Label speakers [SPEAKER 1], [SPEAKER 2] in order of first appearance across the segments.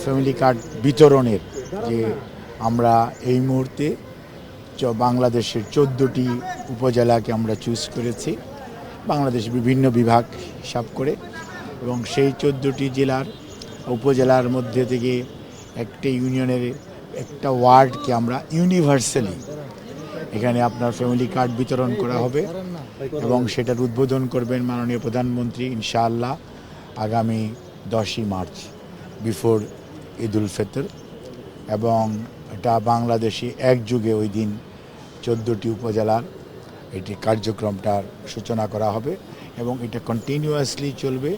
[SPEAKER 1] Family card বিতরণের যে আমরা এই মুহূর্তে বাংলাদেশের 14টি উপজেলাকে আমরা চুজ করেছি, বাংলাদেশের বিভিন্ন বিভাগ হিসাব করে, এবং সেই 14টি জেলার উপজেলার মধ্যে থেকে একটা ইউনিয়নের একটা ওয়ার্ডকে আমরা ইউনিভার্সালি এখানে আপনার ফ্যামিলি কার্ড বিতরণ করা হবে এবং সেটার উদ্বোধন করবেন মাননীয় প্রধানমন্ত্রী ইনশাআল্লাহ আগামী 10ই মার্চ বিফোর ঈদুল ফিতর। এবং এটা বাংলাদেশে একযুগে ওই দিন 14টি উপজেলার এটি কার্যক্রমটার সূচনা করা হবে এবং এটা কন্টিনিউয়াসলি চলবে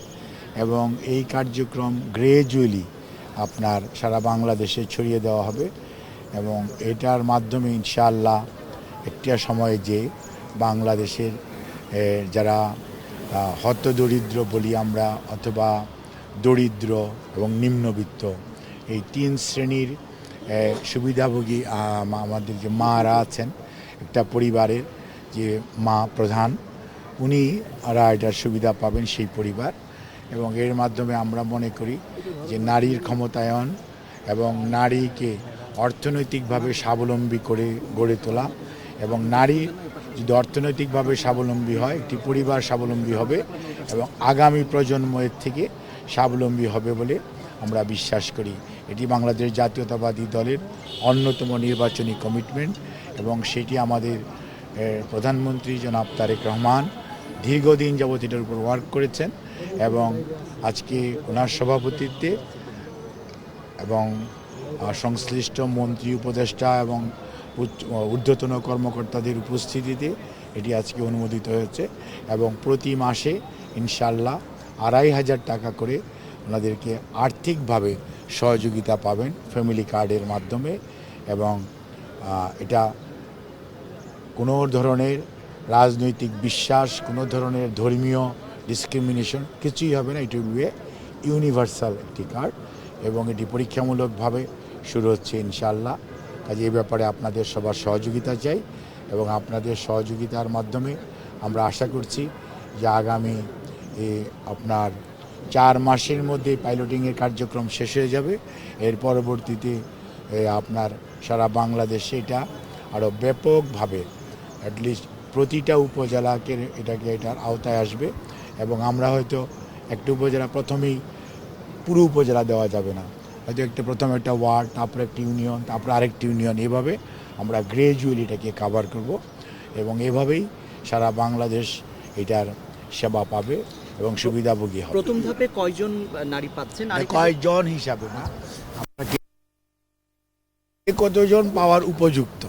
[SPEAKER 1] এবং এই কার্যক্রম গ্রেজুয়ালি আপনার সারা বাংলাদেশে ছড়িয়ে দেওয়া হবে এবং এটার মাধ্যমে ইনশাআল্লাহ একটা সময়ে যে বাংলাদেশের যারা হতদরিদ্র বলি আমরা অথবা দরিদ্র এবং নিম্নবিত্ত এই 3 শ্রেণীর সুবিধাভোগী আমাদের যে মারা আছেন, একটা পরিবারের যে মা প্রধান উনি এটার সুবিধা পাবেন সেই পরিবার। এবং এর মাধ্যমে আমরা মনে করি যে নারীর ক্ষমতায়ন এবং নারীকে অর্থনৈতিকভাবে স্বাবলম্বী করে গড়ে তোলা এবং নারী যদি অর্থনৈতিকভাবে স্বাবলম্বী হয় একটি পরিবার স্বাবলম্বী হবে এবং আগামী প্রজন্ম এর থেকে স্বাবলম্বী হবে বলে আমরা বিশ্বাস করি। এটি বাংলাদেশ জাতীয়তাবাদী দলের অন্যতম নির্বাচনী কমিটমেন্ট এবং সেটি আমাদের প্রধানমন্ত্রী জনাব তারেক রহমান দীর্ঘদিন যাবৎ এটার উপর ওয়ার্ক করেছেন এবং আজকে ওনার সভাপতিত্বে এবং সংশ্লিষ্ট মন্ত্রী উপদেষ্টা এবং ঊর্ধ্বতন কর্মকর্তাদের উপস্থিতিতে এটি আজকে অনুমোদিত হয়েছে এবং প্রতি মাসে ইনশাআল্লাহ 2500 টাকা করে ওনাদেরকে আর্থিকভাবে সহযোগিতা পাবেন ফ্যামিলি কার্ডের মাধ্যমে। এবং এটা কোনো ধরনের রাজনৈতিক বিশ্বাস, কোনো ধরনের ধর্মীয় ডিসক্রিমিনেশন কিছুই হবে না। এটি হবে ইউনিভার্সাল একটি কার্ড এবং এটি পরীক্ষামূলকভাবে শুরু হচ্ছে ইনশাআল্লাহ। কাজে এই ব্যাপারে আপনাদের সবার সহযোগিতা চাই এবং আপনাদের সহযোগিতার মাধ্যমে আমরা আশা করছি যে আগামী আপনার 4 মাসের মধ্যে পাইলটিংয়ের কার্যক্রম শেষ হয়ে যাবে। এর পরবর্তীতে আপনার সারা বাংলাদেশে এটা আরও ব্যাপকভাবে অ্যাটলিস্ট প্রতিটা উপজেলাকে এটার আওতায় আসবে এবং আমরা হয়তো একটা উপজেলা প্রথমেই পুরো উপজেলা দেওয়া যাবে না, হয়তো প্রথমে একটা ওয়ার্ড, তারপরে একটি ইউনিয়ন, তারপরে আরেকটি ইউনিয়ন, এভাবে আমরা গ্রেজুয়ালি এটাকে কভার করব এবং এভাবেই সারা বাংলাদেশ এটার সেবা পাবে এবং সুবিধাভোগী হবে।
[SPEAKER 2] প্রথম ধাপে কয়জন নারী পাচ্ছেন?
[SPEAKER 1] কয়জন হিসাবে না, কতজন পাওয়ার উপযুক্ত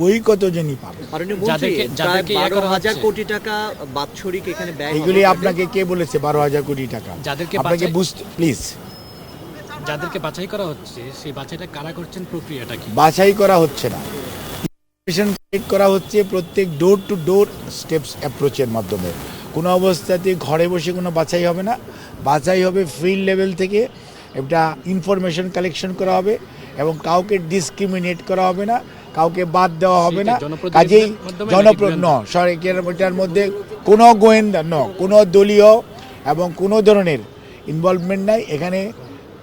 [SPEAKER 1] ওই কতজনই পাবে।
[SPEAKER 2] 12,000 কোটি টাকা বাৎসরিক এখানে ব্যয়।
[SPEAKER 1] এগুলি আপনাকে কে বলেছে 12,000 কোটি টাকা? আপনাকে বুঝতে প্লিজ।
[SPEAKER 3] যাদেরকে বাছাই করা হচ্ছে সেই বাছাইটা কারা করছেন, প্রক্রিয়াটা কি?
[SPEAKER 1] বাছাই করা হচ্ছে না, করা হচ্ছে প্রত্যেক ডোর টু ডোর স্টেপস অ্যাপ্রোচের মাধ্যমে। কোনো অবস্থাতে ঘরে বসে কোনো বাছাই হবে না, বাছাই হবে ফিল্ড লেভেল থেকে। একটা ইনফরমেশন কালেকশন করা হবে এবং কাউকে ডিসক্রিমিনেট করা হবে না, কাউকে বাদ দেওয়া হবে না। কাজেই এটার মধ্যে কোনো গোয়েন্দা কোনো দলীয় এবং কোনো ধরনের ইনভলভমেন্ট নাই। এখানে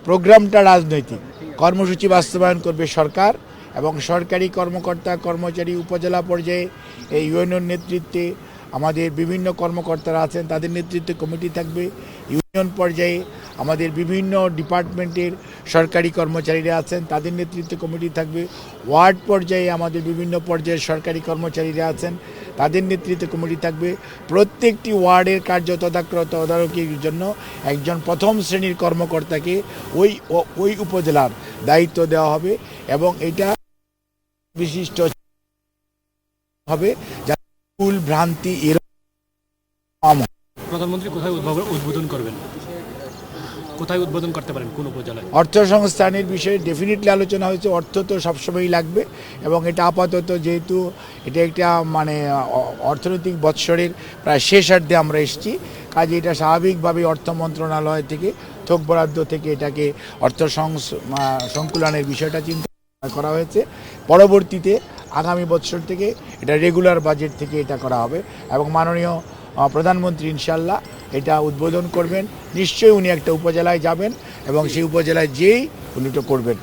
[SPEAKER 1] প্রোগ্রামটা রাজনৈতিক, কর্মসূচি বাস্তবায়ন করবে সরকার এবং সরকারি কর্মকর্তা কর্মচারী উপজেলা পর্যায়ে এই ইউনিয়ন নেতৃত্বে আমাদের বিভিন্ন কর্মকর্তারা আছেন, তাদের নেতৃত্বে কমিটি থাকবে। ইউনিয়ন পর্যায়ে আমাদের বিভিন্ন ডিপার্টমেন্টের সরকারি কর্মচারীরা আছেন, তাদের নেতৃত্বে কমিটি থাকবে। ওয়ার্ড পর্যায়ে আমাদের বিভিন্ন পর্যায়ের সরকারি কর্মচারীরা আছেন, তাদের নেতৃত্বে কমিটি থাকবে। প্রত্যেকটি ওয়ার্ডের কার্য তদারকির জন্য একজন প্রথম শ্রেণীর কর্মকর্তাকে ওই উপজেলার দায়িত্ব দেওয়া হবে এবং এটা বিশিষ্ট হবে যাতে ভুল ভ্রান্তি এরকম।
[SPEAKER 3] প্রধানমন্ত্রী কোথায় উদ্বোধন করবেন, কোথায় উদ্বোধন করতে পারেন, কোন উপজেলায়?
[SPEAKER 1] অর্থ সংস্থানের বিষয়ে ডেফিনেটলি আলোচনা হয়েছে। অর্থ তো সবসময়ই লাগবে এবং এটা আপাতত যেহেতু এটা একটা অর্থনৈতিক বৎসরের প্রায় শেষার্ধে আমরা এসেছি, কাজে এটা স্বাভাবিকভাবেই অর্থ মন্ত্রণালয় থেকে থোক বরাদ্দ থেকে এটাকে অর্থ সংকুলনের বিষয়টা চিন্তা করা হয়েছে। পরবর্তীতে আগামী বছর থেকে এটা রেগুলার বাজেট থেকে এটা করা হবে এবং মাননীয় প্রধানমন্ত্রী ইনশাআল্লাহ এটা উদ্বোধন করবেন। নিশ্চয়ই উনি একটা উপজেলায় যাবেন এবং সেই উপজেলায় যেই উনি তো করবেন।